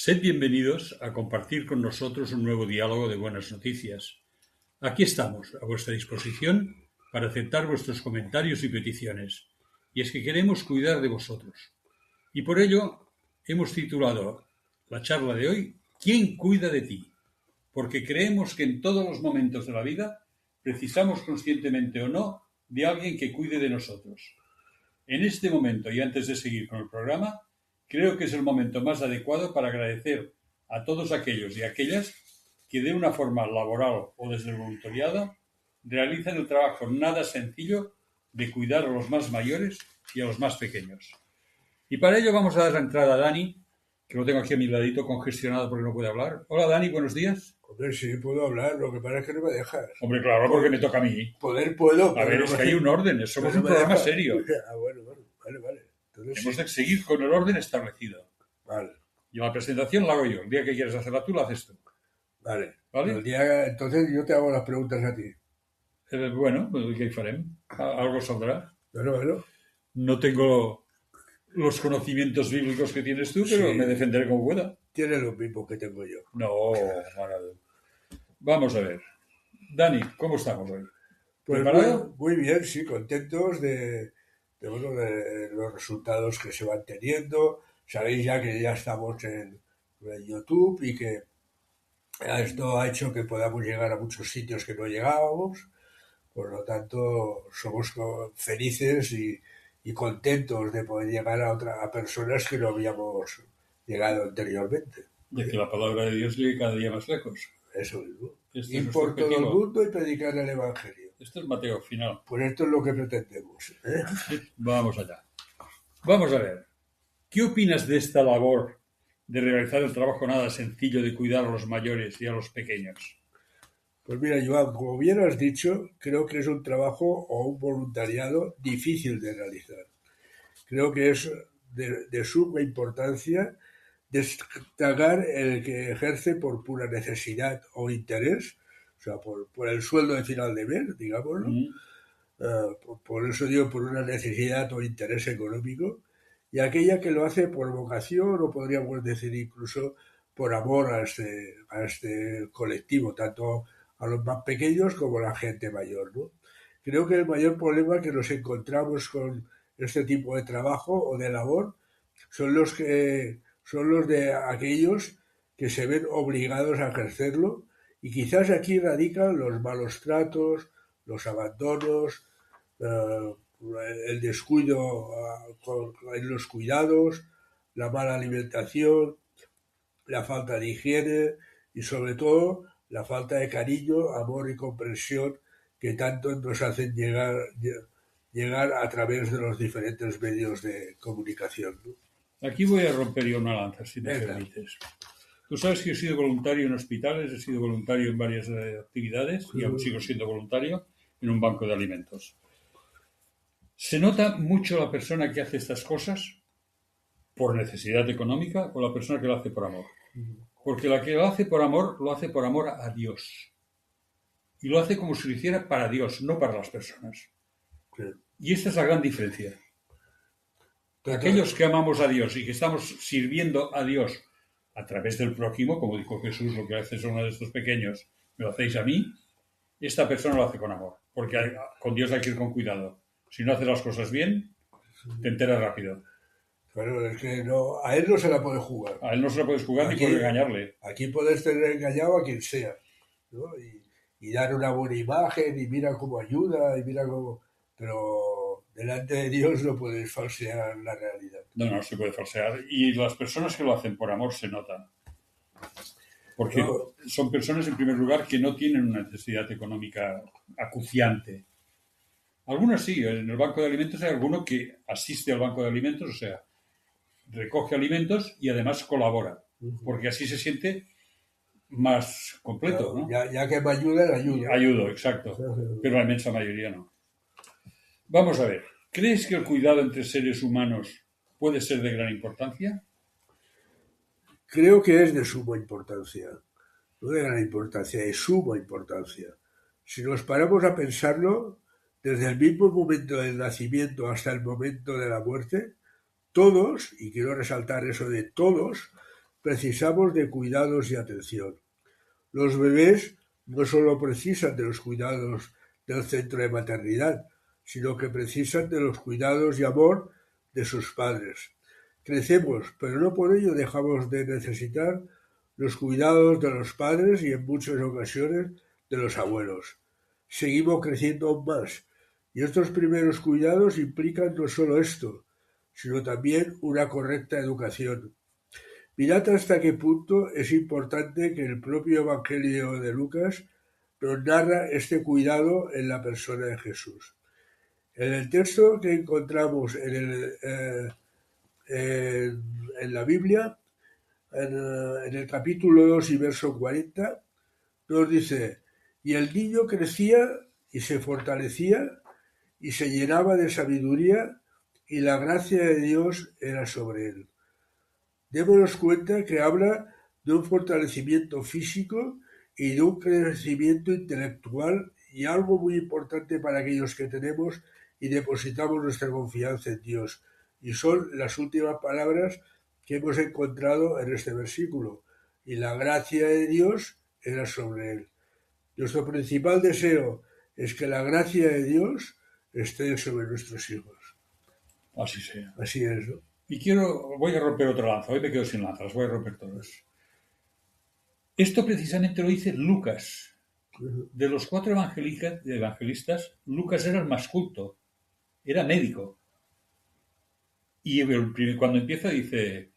Sed bienvenidos a compartir con nosotros un nuevo diálogo de buenas noticias. Aquí estamos, a vuestra disposición, para aceptar vuestros comentarios y peticiones. Y es que queremos cuidar de vosotros. Y por ello hemos titulado la charla de hoy ¿Quién cuida de ti? Porque creemos que en todos los momentos de la vida precisamos, conscientemente o no, de alguien que cuide de nosotros. En este momento, y antes de seguir con el programa, creo que es el momento más adecuado para agradecer a todos aquellos y aquellas que de una forma laboral o desde el voluntariado realizan el trabajo nada sencillo de cuidar a los más mayores y a los más pequeños. Y para ello vamos a dar la entrada a Dani, que lo tengo aquí a mi ladito congestionado porque no puede hablar. Hola Dani, buenos días. Hombre, sí, puedo hablar, lo que pasa es que no me dejas. Hombre, claro, porque me toca a mí. Poder puedo. A ver, es que hay un orden, somos un programa serio. Ah, bueno, vale. Entonces, hemos de seguir con el orden establecido. Vale. Y la presentación la hago yo. El día que quieras hacerla tú, la haces tú. Vale. ¿Vale? Entonces yo te hago las preguntas a ti. Bueno, ¿qué farem? Algo saldrá. Bueno. No tengo los conocimientos bíblicos que tienes tú, pero sí, me defenderé como pueda. Tienes lo mismo que tengo yo. No, Maradona. Vamos a ver. Dani, ¿cómo estamos hoy? Pues ¿Preparado? Muy bien, sí, contentos de los resultados que se van teniendo. Sabéis ya que ya estamos en YouTube y que esto ha hecho que podamos llegar a muchos sitios que no llegábamos. Por lo tanto, somos felices y contentos de poder llegar a personas que no habíamos llegado anteriormente. De que la palabra de Dios llegue cada día más lejos. Eso mismo. Ir por todo el mundo y predicar el Evangelio. Esto es Mateo final. Pues esto es lo que pretendemos. Vamos allá. Vamos a ver. ¿Qué opinas de esta labor de realizar el trabajo nada sencillo de cuidar a los mayores y a los pequeños? Pues mira, Joan, como bien has dicho, creo que es un trabajo o un voluntariado difícil de realizar. Creo que es de suma importancia destacar el que ejerce por pura necesidad o interés, o sea, por el sueldo de final de mes, digámoslo. Por eso digo, por una necesidad o interés económico, y aquella que lo hace por vocación o podríamos decir incluso por amor a este colectivo, tanto a los más pequeños como a la gente mayor, ¿no? Creo que el mayor problema que nos encontramos con este tipo de trabajo o de labor son los de aquellos que se ven obligados a ejercerlo, y quizás aquí radican los malos tratos, los abandonos, el descuido en los cuidados, la mala alimentación, la falta de higiene y sobre todo la falta de cariño, amor y comprensión que tanto nos hacen llegar a través de los diferentes medios de comunicación, ¿no? Aquí voy a romper yo una lanza, si me permites. Tú sabes que he sido voluntario en hospitales, he sido voluntario en varias actividades y aún sigo siendo voluntario en un banco de alimentos. ¿Se nota mucho la persona que hace estas cosas por necesidad económica o la persona que lo hace por amor? Porque la que lo hace por amor a Dios. Y lo hace como si lo hiciera para Dios, no para las personas. Y esta es la gran diferencia. Aquellos que amamos a Dios y que estamos sirviendo a Dios a través del prójimo, como dijo Jesús, lo que haces a uno de estos pequeños, me lo hacéis a mí, esta persona lo hace con amor, porque con Dios hay que ir con cuidado. Si no haces las cosas bien, te enteras rápido. Pero es que no, a él no se la puede jugar. A él no se la puedes jugar ni puedes engañarle. Aquí puedes tener engañado a quien sea, ¿no? Y dar una buena imagen y mira cómo ayuda y mira cómo... Pero delante de Dios no puedes falsear la realidad. No se puede falsear. Y las personas que lo hacen por amor se notan. Porque son personas, en primer lugar, que no tienen una necesidad económica acuciante. Algunos sí. En el banco de alimentos hay alguno que asiste al banco de alimentos, o sea, recoge alimentos y además colabora. Porque así se siente más completo, ¿no? Ya que me ayudan, ayudo. Ayudo, exacto. Pero la inmensa mayoría no. Vamos a ver. ¿Crees que el cuidado entre seres humanos puede ser de gran importancia? Creo que es de suma importancia. No de gran importancia, de suma importancia. Si nos paramos a pensarlo, desde el mismo momento del nacimiento hasta el momento de la muerte, todos, y quiero resaltar eso de todos, precisamos de cuidados y atención. Los bebés no solo precisan de los cuidados del centro de maternidad, sino que precisan de los cuidados y amor de sus padres. Crecemos, pero no por ello dejamos de necesitar los cuidados de los padres y en muchas ocasiones de los abuelos. Seguimos creciendo aún más, y estos primeros cuidados implican no solo esto, sino también una correcta educación. Mirad hasta qué punto es importante que el propio Evangelio de Lucas nos narra este cuidado en la persona de Jesús. En el texto que encontramos en la Biblia, en el capítulo 2 y verso 40, nos dice: y el niño crecía y se fortalecía y se llenaba de sabiduría, y la gracia de Dios era sobre él. Démonos cuenta que habla de un fortalecimiento físico y de un crecimiento intelectual, y algo muy importante para aquellos que tenemos y depositamos nuestra confianza en Dios. Y son las últimas palabras que hemos encontrado en este versículo. Y la gracia de Dios era sobre él. Nuestro principal deseo es que la gracia de Dios esté sobre nuestros hijos. Así sea. Así es, ¿no? Y voy a romper otra lanza. Hoy me quedo sin lanzas, voy a romper todas. Esto precisamente lo dice Lucas. De los 4 evangelistas, Lucas era el más culto. Era médico. Y cuando empieza dice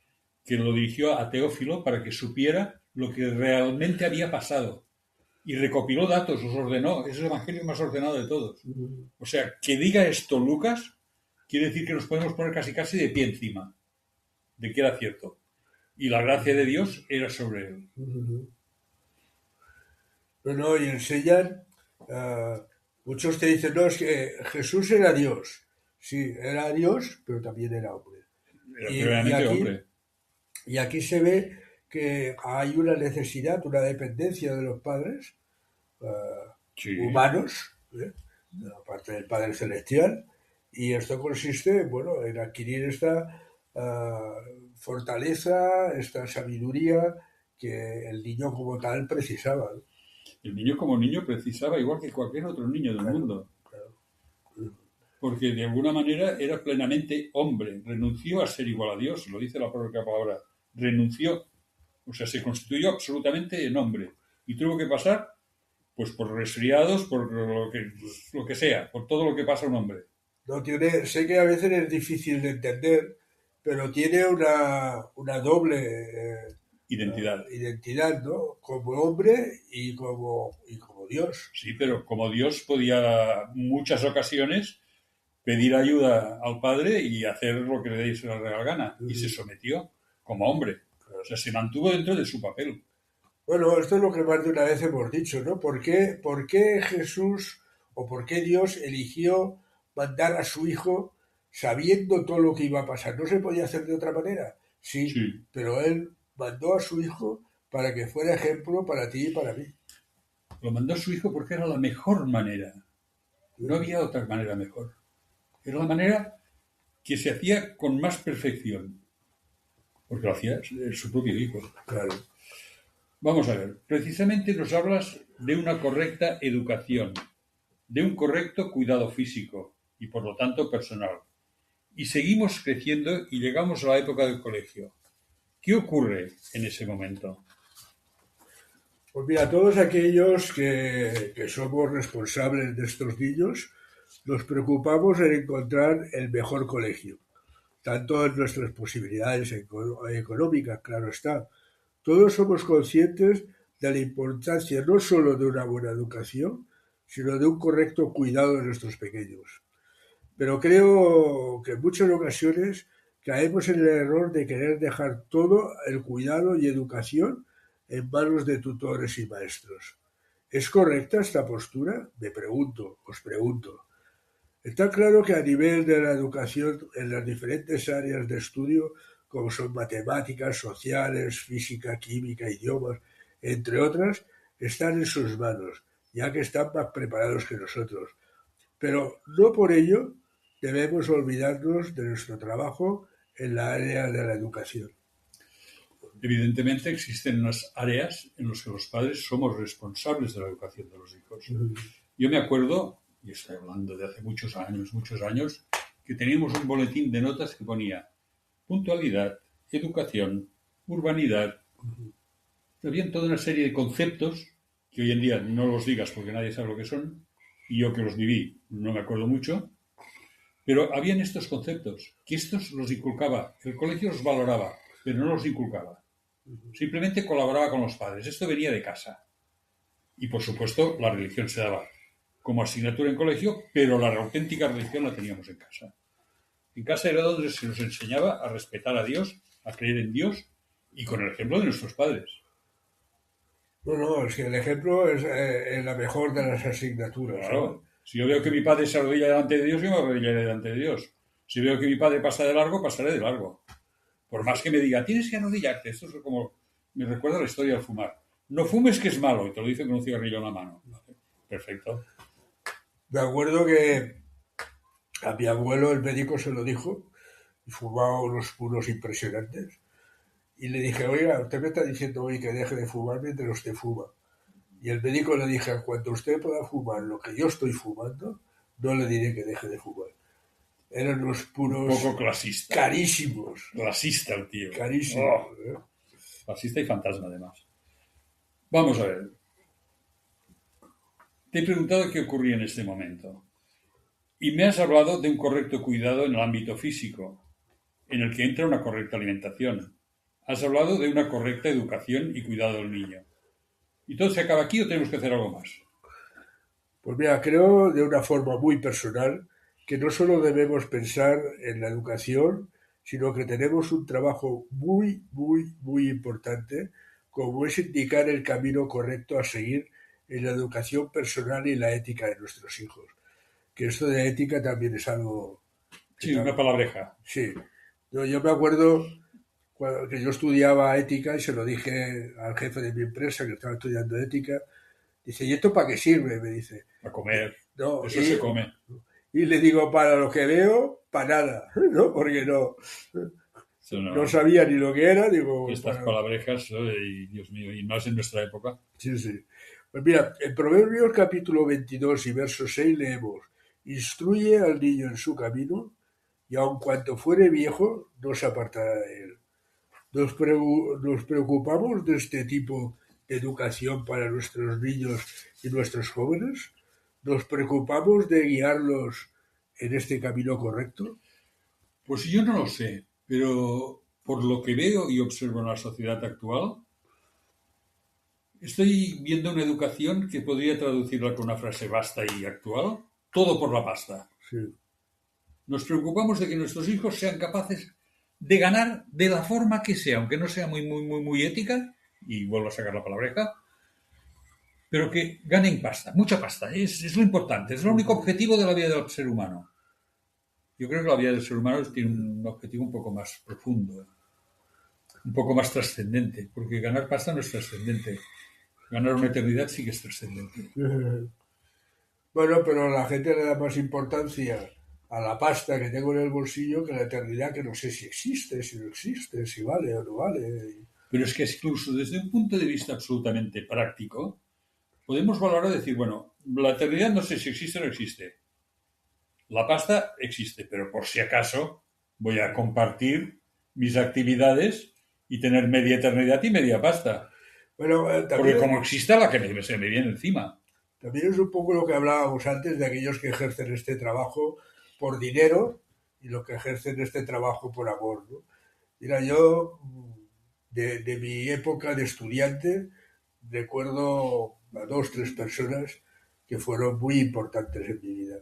que lo dirigió a Teófilo para que supiera lo que realmente había pasado. Y recopiló datos, los ordenó. Es el evangelio más ordenado de todos. O sea, que diga esto Lucas quiere decir que nos podemos poner casi de pie encima de que era cierto. Y la gracia de Dios era sobre él. No, y enseñan, muchos te dicen, no, es que Jesús era Dios. Sí, era Dios, pero también era hombre. Era hombre. Y aquí se ve que hay una necesidad, una dependencia de los padres humanos, aparte del Padre Celestial, y esto consiste, bueno, en adquirir esta fortaleza, esta sabiduría que el niño como tal precisaba, ¿no? El niño como niño precisaba igual que cualquier otro niño del mundo. Claro. Porque de alguna manera era plenamente hombre. Renunció a ser igual a Dios, lo dice la propia palabra. Renunció. O sea, se constituyó absolutamente en hombre. Y tuvo que pasar, pues, por resfriados, por lo que sea, por todo lo que pasa un hombre. No tiene, sé que a veces es difícil de entender, pero tiene una doble identidad, ¿no? Como hombre y como Dios. Sí, pero como Dios podía muchas ocasiones pedir ayuda al Padre y hacer lo que le diese la real gana. Y se sometió como hombre. O sea, se mantuvo dentro de su papel. Bueno, esto es lo que más de una vez hemos dicho, ¿no? ¿Por qué Jesús o por qué Dios eligió mandar a su hijo sabiendo todo lo que iba a pasar? ¿No se podía hacer de otra manera? Sí, pero él mandó a su hijo para que fuera ejemplo para ti y para mí. Lo mandó a su hijo porque era la mejor manera. No había otra manera mejor. Era la manera que se hacía con más perfección. Porque lo hacía su propio hijo. Claro. Vamos a ver. Precisamente nos hablas de una correcta educación, de un correcto cuidado físico y por lo tanto personal. Y seguimos creciendo y llegamos a la época del colegio. ¿Qué ocurre en ese momento? Pues mira, todos aquellos que somos responsables de estos niños, nos preocupamos en encontrar el mejor colegio, tanto en nuestras posibilidades económicas, claro está. Todos somos conscientes de la importancia no solo de una buena educación, sino de un correcto cuidado de nuestros pequeños. Pero creo que en muchas ocasiones caemos en el error de querer dejar todo el cuidado y educación en manos de tutores y maestros. ¿Es correcta esta postura? Os pregunto. Está claro que a nivel de la educación en las diferentes áreas de estudio, como son matemáticas, sociales, física, química, idiomas, entre otras, están en sus manos, ya que están más preparados que nosotros. Pero no por ello debemos olvidarnos de nuestro trabajo en la área de la educación. Evidentemente existen unas áreas en las que los padres somos responsables de la educación de los hijos. Yo me acuerdo, y estoy hablando de hace muchos años, que teníamos un boletín de notas que ponía puntualidad, educación, urbanidad. Había toda una serie de conceptos que hoy en día no los digas porque nadie sabe lo que son, y yo que los viví no me acuerdo mucho, pero habían estos conceptos, que estos los inculcaba, el colegio los valoraba, pero no los inculcaba. Simplemente colaboraba con los padres. Esto venía de casa. Y, por supuesto, la religión se daba como asignatura en colegio, pero la auténtica religión la teníamos en casa. En casa era donde se nos enseñaba a respetar a Dios, a creer en Dios y con el ejemplo de nuestros padres. No, es que el ejemplo es la mejor de las asignaturas. Claro. ¿No? Si yo veo que mi padre se arrodilla delante de Dios, yo me arrodillaré delante de Dios. Si veo que mi padre pasa de largo, pasaré de largo. Por más que me diga, tienes que arrodillarte. Esto es como me recuerda la historia del fumar. No fumes que es malo, y te lo dice con un cigarrillo en la mano. Perfecto. Me acuerdo que a mi abuelo el médico se lo dijo, y fumaba unos puros impresionantes. Y le dije, oiga, usted me está diciendo hoy que deje de fumar mientras usted fuma. Y el médico le dije, cuando usted pueda fumar lo que yo estoy fumando, no le diré que deje de fumar. Eran unos puros... Un poco clasista. Carísimos. Clasista el tío. Carísimos. Oh. Clasista y fantasma, además. Vamos a ver. Te he preguntado qué ocurría en este momento. Y me has hablado de un correcto cuidado en el ámbito físico, en el que entra una correcta alimentación. Has hablado de una correcta educación y cuidado del niño. ¿Y todo se acaba aquí o tenemos que hacer algo más? Pues mira, creo de una forma muy personal que no solo debemos pensar en la educación, sino que tenemos un trabajo muy importante, como es indicar el camino correcto a seguir en la educación personal y la ética de nuestros hijos. Que esto de ética también es algo... Sí, una palabreja. Sí. Yo me acuerdo que yo estudiaba ética y se lo dije al jefe de mi empresa que estaba estudiando ética. Dice, ¿y esto para qué sirve? Me dice. A comer. No, Eso se come. Y le digo, para lo que veo, para nada, ¿no? Porque no sabía ni lo que era. Digo, estas palabrejas, y, Dios mío, y más en nuestra época. Sí. Pues mira, en Proverbios capítulo 22 y verso 6 leemos, instruye al niño en su camino, y aun cuanto fuere viejo, no se apartará de él. Nos preocupamos de este tipo de educación para nuestros niños y nuestros jóvenes. ¿Nos preocupamos de guiarlos en este camino correcto? Pues yo no lo sé, pero por lo que veo y observo en la sociedad actual, estoy viendo una educación que podría traducirla con una frase vasta y actual, todo por la pasta. Sí. Nos preocupamos de que nuestros hijos sean capaces de ganar de la forma que sea, aunque no sea muy ética, y vuelvo a sacar la palabreja, pero que ganen pasta, mucha pasta. Es lo importante, es el único objetivo de la vida del ser humano. Yo creo que la vida del ser humano tiene un objetivo un poco más profundo, un poco más trascendente, porque ganar pasta no es trascendente. Ganar una eternidad sí que es trascendente. Bueno, pero la gente le da más importancia a la pasta que tengo en el bolsillo que a la eternidad, que no sé si existe, si no existe, si vale o no vale. Pero es que incluso desde un punto de vista absolutamente práctico, podemos valorar y decir, bueno, la eternidad no sé si existe o no existe. La pasta existe, pero por si acaso voy a compartir mis actividades y tener media eternidad y media pasta. Bueno, también, porque como exista la que se me viene encima. También es un poco lo que hablábamos antes de aquellos que ejercen este trabajo por dinero y los que ejercen este trabajo por amor, ¿no? Mira, yo de mi época de estudiante recuerdo a 2, 3 personas que fueron muy importantes en mi vida.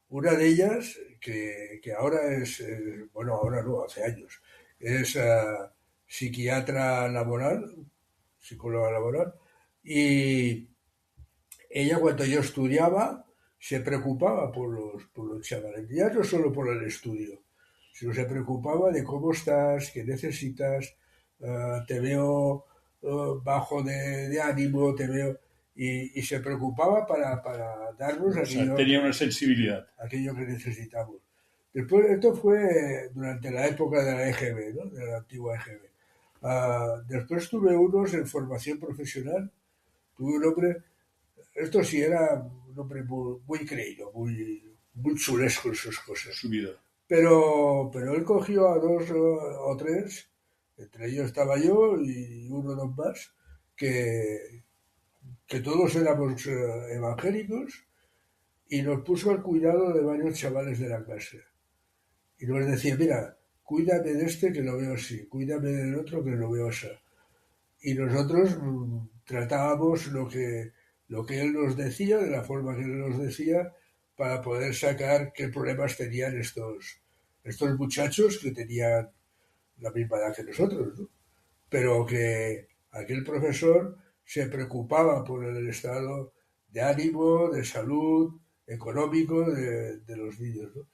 Una de ellas, que ahora es, bueno, ahora no, hace años, es psiquiatra laboral, psicóloga laboral, y ella cuando yo estudiaba se preocupaba por los chavales, ya no solo por el estudio, sino se preocupaba de cómo estás, qué necesitas, te veo bajo de ánimo, te veo... Y se preocupaba para darnos tenía una sensibilidad. Aquello que necesitamos. Después, esto fue durante la época de la EGB, ¿no? De la antigua EGB. Después tuve unos en formación profesional. Tuve un hombre, esto sí era un hombre muy creído, muy chulesco en sus cosas. Su vida. Pero él cogió a dos o tres, entre ellos estaba yo y uno o dos más, que, que todos éramos evangélicos, y nos puso al cuidado de varios chavales de la clase. Y nos decía, mira, cuídame de este que lo veo así, cuídame del otro que lo veo así. Y nosotros tratábamos lo que él nos decía, de la forma que él nos decía, para poder sacar qué problemas tenían estos muchachos que tenían la misma edad que nosotros, ¿no? Pero que aquel profesor se preocupaba por el estado de ánimo, de salud, económico de los niños, ¿no?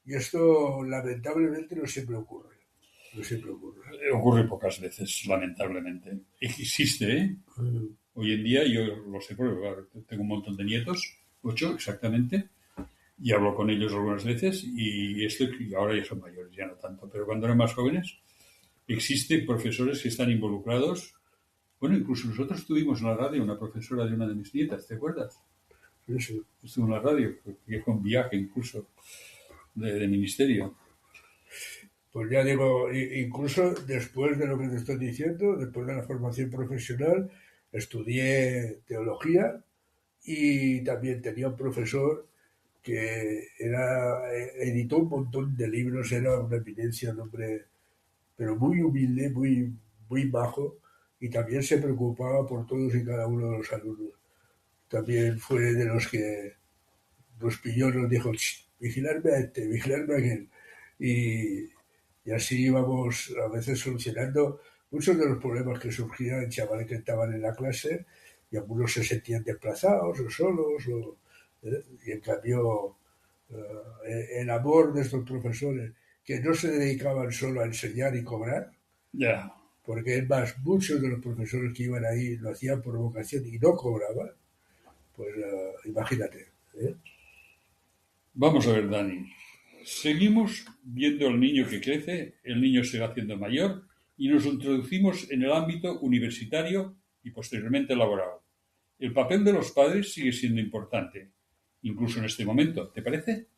Y esto lamentablemente no siempre ocurre. No siempre ocurre. Ocurre pocas veces, lamentablemente. Existe, ¿eh? Hoy en día, yo lo sé porque tengo un montón de nietos, 8 exactamente, y hablo con ellos algunas veces, y ahora ya son mayores, ya no tanto, pero cuando eran más jóvenes, existen profesores que están involucrados. Bueno, incluso nosotros tuvimos en la radio una profesora de una de mis nietas, ¿te acuerdas? Sí, sí. Estuvo en la radio, que fue un viaje incluso de ministerio. Pues ya digo, incluso después de lo que te estoy diciendo, después de la formación profesional, estudié teología y también tenía un profesor que editó un montón de libros, era una eminencia, un hombre, pero muy humilde, muy bajo, y también se preocupaba por todos y cada uno de los alumnos. También fue de los que nos pilló, nos dijo, vigilarme a este, vigilarme a aquel. Y, y así íbamos a veces solucionando muchos de los problemas que surgían en chavales que estaban en la clase, y algunos se sentían desplazados o solos, y en cambio el amor de estos profesores, que no se dedicaban solo a enseñar y cobrar, Ya. porque es más, muchos de los profesores que iban ahí lo hacían por vocación y no cobraban, pues imagínate. ¿Eh? Vamos a ver, Dani. Seguimos viendo al niño que crece, el niño se va haciendo mayor y nos introducimos en el ámbito universitario y posteriormente laboral. El papel de los padres sigue siendo importante, incluso en este momento. ¿Te parece?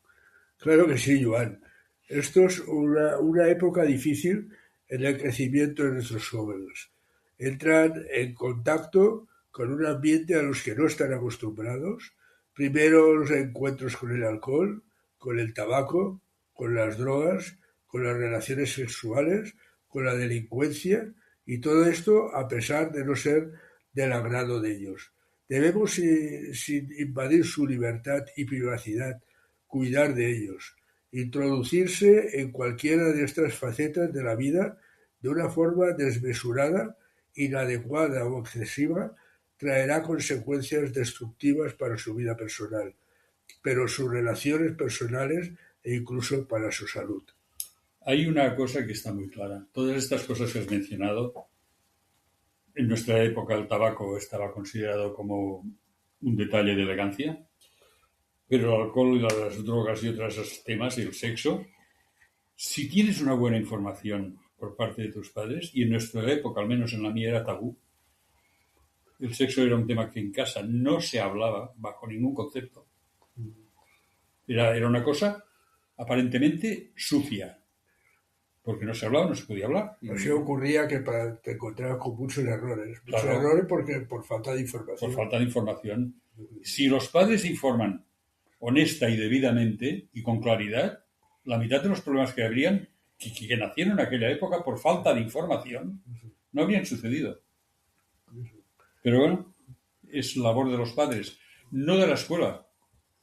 Claro que sí, Joan. Esto es una época difícil en el crecimiento de nuestros jóvenes. Entran en contacto con un ambiente a los que no están acostumbrados. Primero los encuentros con el alcohol, con el tabaco, con las drogas, con las relaciones sexuales, con la delincuencia, y todo esto a pesar de no ser del agrado de ellos. Debemos, sin invadir su libertad y privacidad, cuidar de ellos, introducirse en cualquiera de estas facetas de la vida de una forma desmesurada, inadecuada o excesiva, traerá consecuencias destructivas para su vida personal, pero sus relaciones personales e incluso para su salud. Hay una cosa que está muy clara. Todas estas cosas que has mencionado, en nuestra época el tabaco estaba considerado como un detalle de elegancia, pero el alcohol y las drogas y otros temas, y el sexo, si tienes una buena información por parte de tus padres, y en nuestra época, al menos en la mía, era tabú, el sexo era un tema que en casa no se hablaba bajo ningún concepto. Era una cosa aparentemente sucia, porque no se hablaba, no se podía hablar. Así ocurría que te encontrabas con muchos errores. Muchos Claro, errores porque por falta de por información. falta de información. Si los padres informan honesta y debidamente y con claridad, la mitad de los problemas que habrían, que nacieron en aquella época por falta de información, no habrían sucedido. Pero bueno, es labor de los padres, no de la escuela.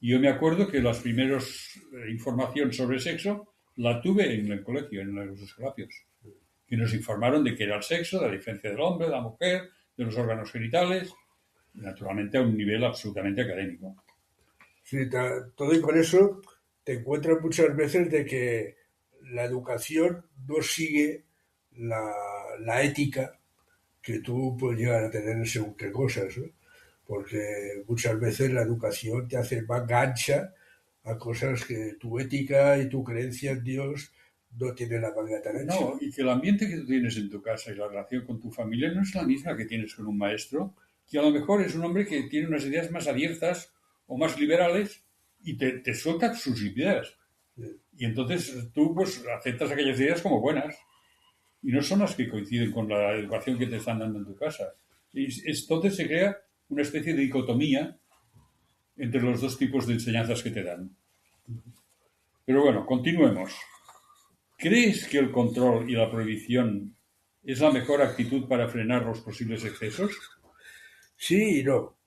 Yo me acuerdo que las primeras información sobre sexo la tuve en el colegio, en los escolapios, que nos informaron de qué era el sexo, de la diferencia del hombre, de la mujer, de los órganos genitales, y naturalmente a un nivel absolutamente académico. Sí, todo y con eso te encuentras muchas veces de que la educación no sigue la, la ética que tú puedes llegar a tener según qué cosas, ¿no? Porque muchas veces la educación te hace más gancha a cosas que tu ética y tu creencia en Dios no tiene la manga tan ancha. No, y que el ambiente que tú tienes en tu casa y la relación con tu familia no es la misma que tienes con un maestro, que a lo mejor es un hombre que tiene unas ideas más abiertas o más liberales y te suelta sus ideas. Y entonces tú pues aceptas aquellas ideas como buenas y no son las que coinciden con la educación que te están dando en tu casa. Y entonces se crea una especie de dicotomía entre los dos tipos de enseñanzas que te dan. Pero bueno, continuemos. ¿Crees que el control y la prohibición es la mejor actitud para frenar los posibles excesos? Sí y no.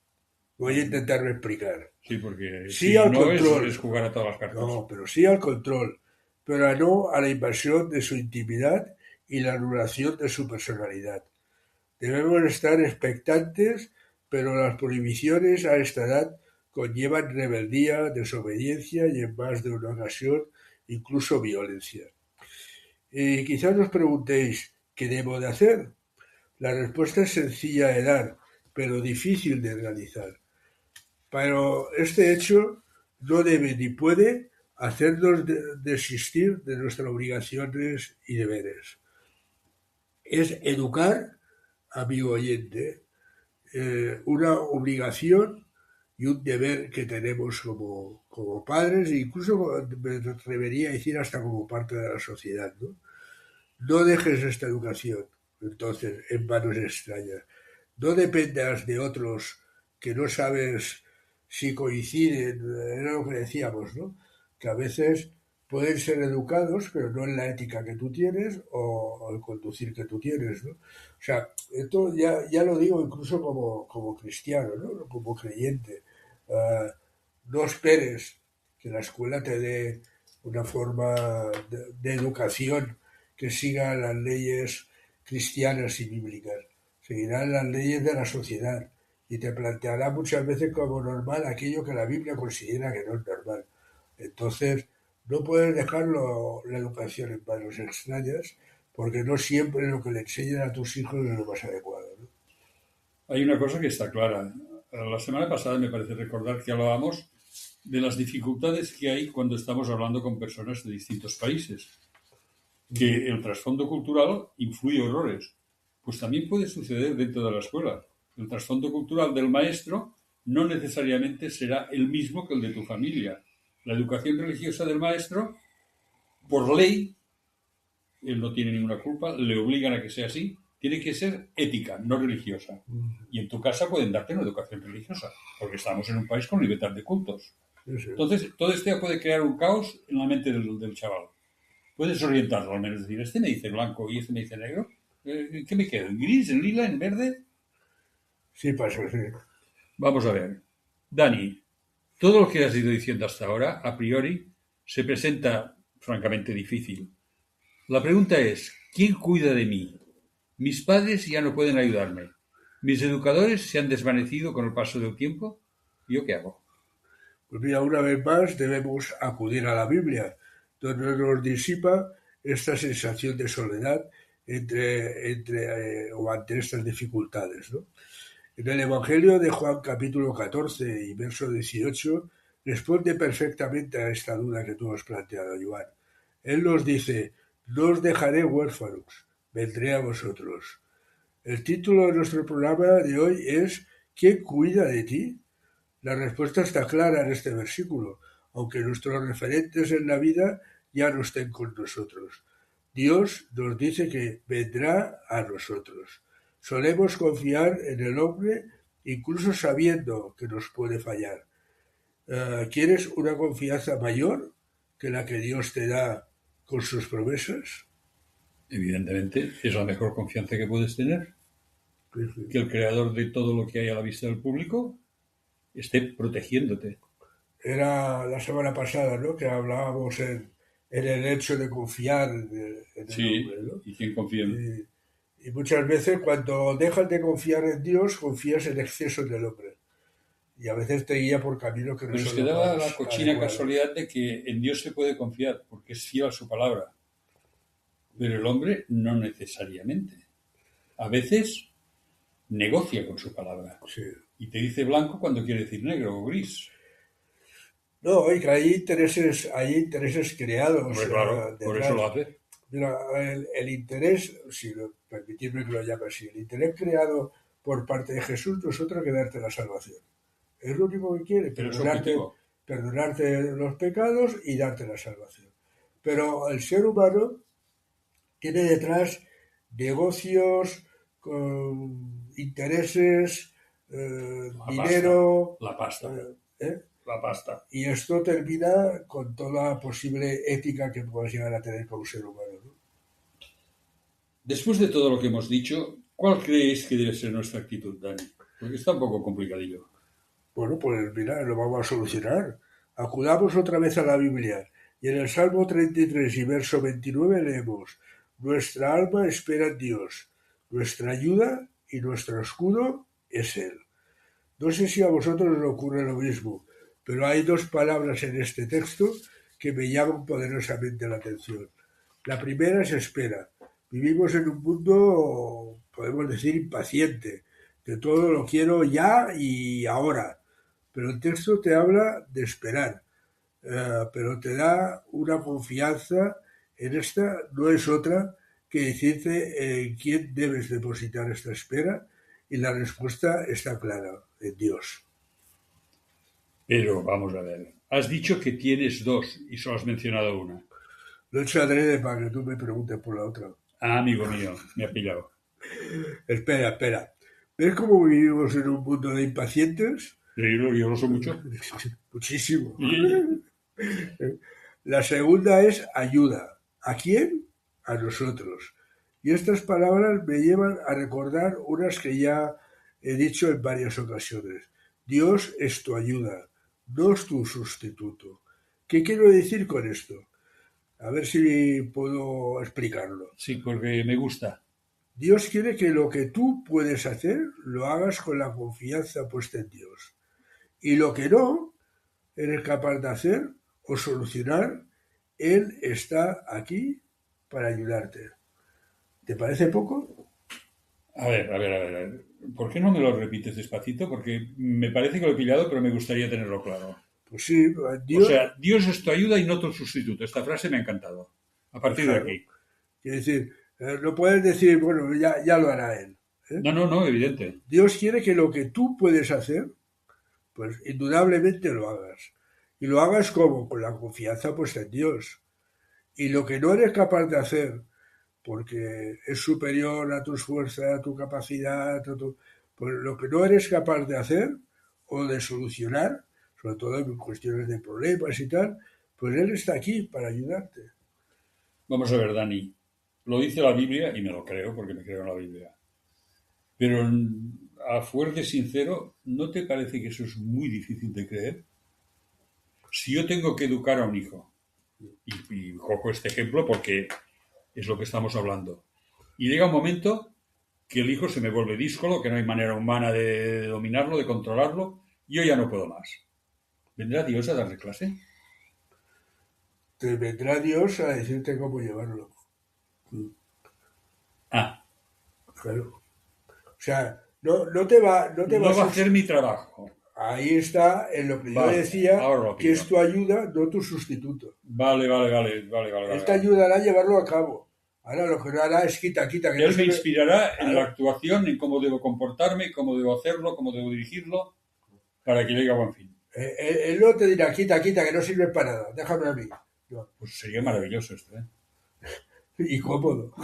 Voy a intentarme explicar. Sí, porque Sí si al no control. es jugar a todas las cartas. No, pero sí al control. Pero no a la invasión de su intimidad y la anulación de su personalidad. Debemos estar expectantes, pero las prohibiciones a esta edad conllevan rebeldía, desobediencia y en más de una ocasión incluso violencia. Y quizás os preguntéis, ¿qué debo de hacer? La respuesta es sencilla de dar, pero difícil de realizar. Pero este hecho no debe ni puede hacernos desistir de nuestras obligaciones y deberes. Es educar, amigo oyente, una obligación y un deber que tenemos como padres e incluso me atrevería a decir hasta como parte de la sociedad, ¿no? No dejes esta educación, entonces, en manos extrañas. No dependas de otros que no sabes si coinciden, era lo que decíamos, ¿no? Que a veces pueden ser educados, pero no en la ética que tú tienes o el conducir que tú tienes, ¿no? O sea, esto ya lo digo incluso como cristiano, ¿no? Como creyente. Uh, no esperes que la escuela te dé una forma de educación que siga las leyes cristianas y bíblicas. Seguirán las leyes de la sociedad y te planteará muchas veces como normal aquello que la Biblia considera que no es normal. Entonces, no puedes dejarlo la educación en manos extrañas porque no siempre lo que le enseñan a tus hijos es lo más adecuado, ¿no? Hay una cosa que está clara. La semana pasada me parece recordar que hablábamos de las dificultades que hay cuando estamos hablando con personas de distintos países. Que el trasfondo cultural influye horrores. Pues también puede suceder dentro de la escuela. El trasfondo cultural del maestro no necesariamente será el mismo que el de tu familia. La educación religiosa del maestro, por ley, él no tiene ninguna culpa, le obligan a que sea así, tiene que ser ética, no religiosa. Y en tu casa pueden darte una educación religiosa, porque estamos en un país con libertad de cultos. Entonces, todo esto puede crear un caos en la mente del chaval. Puedes orientarlo al menos, decir, este me dice blanco y este me dice negro. ¿Qué me quedo? ¿En gris, en lila, en verde? Sí, pasa, sí. Vamos a ver. Dani, todo lo que has ido diciendo hasta ahora, a priori, se presenta francamente difícil. La pregunta es, ¿quién cuida de mí? Mis padres ya no pueden ayudarme. Mis educadores se han desvanecido con el paso del tiempo. ¿Yo qué hago? Pues mira, una vez más debemos acudir a la Biblia, donde nos disipa esta sensación de soledad o ante estas dificultades, ¿no? En el Evangelio de Juan capítulo 14 y verso 18 responde perfectamente a esta duda que tú has planteado, Joan. Él nos dice, no os dejaré huérfanos, vendré a vosotros. El título de nuestro programa de hoy es ¿quién cuida de ti? La respuesta está clara en este versículo, aunque nuestros referentes en la vida ya no estén con nosotros. Dios nos dice que vendrá a nosotros. Solemos confiar en el hombre incluso sabiendo que nos puede fallar. ¿Quieres una confianza mayor que la que Dios te da con sus promesas? Evidentemente, es la mejor confianza que puedes tener. Que el creador de todo lo que hay a la vista del público esté protegiéndote. Era la semana pasada, ¿no?, que hablábamos en el hecho de confiar en el hombre, ¿no? ¿Y quién confía en? Y muchas veces cuando dejas de confiar en Dios, confías en exceso en el hombre. Y a veces te guía por caminos que no Pero es son que los da más la cochina adecuados. casualidad de que en Dios se puede confiar, porque es fiel a su palabra. Pero el hombre no necesariamente. A veces negocia con su palabra. Sí. Y te dice blanco cuando quiere decir negro o gris. No, oiga, hay intereses creados Hombre, claro, por eso detrás. lo hace. Mira, el interés, si permitidme que lo llame así, el interés creado por parte de Jesús no es otro que darte la salvación. Es lo único que quiere, Pero es objetivo. perdonarte los pecados y darte la salvación. Pero el ser humano tiene detrás negocios, intereses, La pasta, dinero, la pasta, ¿eh? la pasta. Y esto termina con toda posible ética que puedas llegar a tener como ser humano, ¿no? Después de todo lo que hemos dicho, ¿cuál crees que debe ser nuestra actitud, Dani? Porque está un poco complicadillo. Bueno, pues mira, lo vamos a solucionar. Acudamos otra vez a la Biblia. Y en el Salmo 33 y verso 29 leemos: Nuestra alma espera en Dios, nuestra ayuda y nuestro escudo es Él. No sé si a vosotros os ocurre lo mismo, pero hay dos palabras en este texto que me llaman poderosamente la atención. La primera es espera. Vivimos en un mundo, podemos decir, impaciente, que todo lo quiero ya y ahora. Pero el texto te habla de esperar, pero te da una confianza en esta, no es otra que decirte en quién debes depositar esta espera, y la respuesta está clara, en Dios. Pero vamos a ver. Has dicho que tienes dos y solo has mencionado una. Lo he hecho adrede para que tú me preguntes por la otra. Ah, amigo mío, me ha pillado. Espera. ¿Ves cómo vivimos en un mundo de impacientes? Yo lo sé mucho. Muchísimo. La segunda es ayuda. ¿A quién? A nosotros. Y estas palabras me llevan a recordar unas que ya he dicho en varias ocasiones. Dios es tu ayuda, no es tu sustituto. ¿Qué quiero decir con esto? A ver si puedo explicarlo. Sí, porque me gusta. Dios quiere que lo que tú puedes hacer lo hagas con la confianza puesta en Dios. Y lo que no eres capaz de hacer o solucionar, Él está aquí para ayudarte. ¿Te parece poco? A ver. ¿Por qué no me lo repites despacito? Porque me parece que lo he pillado, pero me gustaría tenerlo claro. Pues sí, O Dios, sea, Dios es tu ayuda y no tu sustituto. Esta frase me ha encantado. A partir de claro, aquí. quiere decir, no puedes decir, bueno, ya lo hará Él. ¿eh? No, evidente. Dios quiere que lo que tú puedes hacer, pues indudablemente lo hagas. Y lo hagas como, con la confianza puesta en Dios. Y lo que no eres capaz de hacer, porque es superior a tus fuerzas, a tu capacidad, pues lo que no eres capaz de hacer o de solucionar, sobre todo en cuestiones de problemas y tal, pues Él está aquí para ayudarte. Vamos a ver, Dani. Lo dice la Biblia y me lo creo porque me creo en la Biblia. Pero a fuerte sincero, ¿no te parece que eso es muy difícil de creer? Si yo tengo que educar a un hijo, y cojo este ejemplo porque es lo que estamos hablando, y llega un momento que el hijo se me vuelve díscolo, que no hay manera humana de dominarlo, de controlarlo, yo ya no puedo más. ¿Vendrá Dios a darle clase? Te vendrá Dios a decirte cómo llevarlo. Ah, Claro. O sea, no te va no a va a hacer mi trabajo. Ahí está en lo que yo Vale, decía, ahora lo que pillo. es tu ayuda, no tu sustituto. Vale. Él te ayudará a llevarlo a cabo. Ahora lo que no hará es quita, que no Él me sirve. inspirará en la Claro. actuación, en cómo debo comportarme, cómo debo hacerlo, cómo debo dirigirlo, para que llegue a buen fin. Él no te dirá quita, que no sirve para nada, déjame a mí. No. Pues sería maravilloso esto, ¿eh? Y cómodo.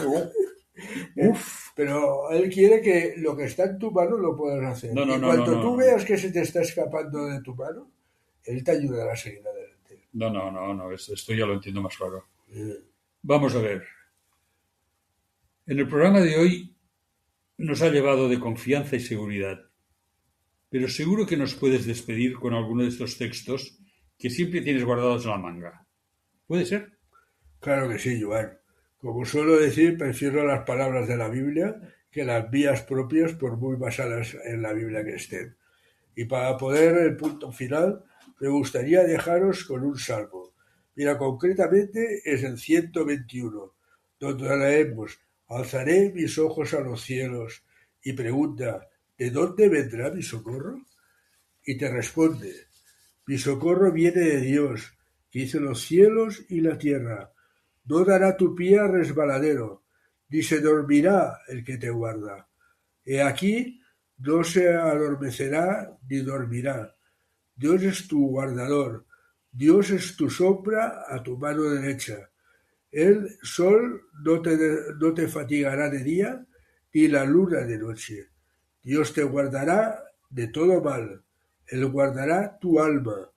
Uf. Pero él quiere que lo que está en tu mano lo puedas hacer. No, Y cuando tú no. veas que se te está escapando de tu mano, él te ayudará a seguir adelante. No, esto ya lo entiendo más claro. Eh, Vamos a ver. En el programa de hoy nos ha llevado de confianza y seguridad, pero seguro que nos puedes despedir con alguno de estos textos que siempre tienes guardados en la manga. ¿Puede ser? Claro que sí, Joan. Como suelo decir, prefiero las palabras de la Biblia que las mías propias, por muy basadas en la Biblia que estén. Y para poner el punto final, me gustaría dejaros con un salmo. Mira, concretamente es el 121, donde leemos: alzaré mis ojos a los cielos, y pregunta, ¿de dónde vendrá mi socorro? Y te responde: Mi socorro viene de Dios, que hizo los cielos y la tierra. No dará tu pie a resbaladero, ni se dormirá el que te guarda. He aquí, no se adormecerá ni dormirá. Dios es tu guardador, Dios es tu sombra a tu mano derecha. El sol no te fatigará de día, ni la luna de noche. Dios te guardará de todo mal. Él guardará tu alma.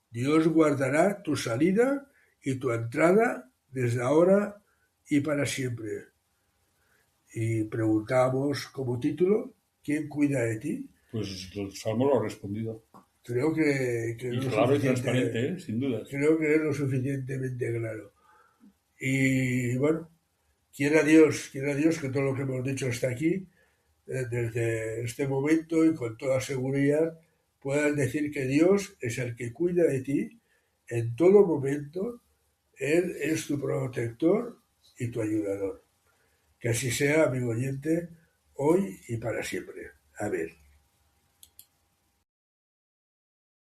Dios guardará tu salida y tu entrada desde ahora y para siempre. Y preguntamos como título, ¿quién cuida de ti? Pues el Salmo lo ha respondido. Creo que Y es lo claro y suficiente, transparente, sin dudas. creo que es lo suficientemente claro. Y bueno, quiera Dios que todo lo que hemos dicho hasta aquí, desde este momento y con toda seguridad, puedas decir que Dios es el que cuida de ti en todo momento. Él es tu protector y tu ayudador. Que así sea, amigo oyente, hoy y para siempre. Amén.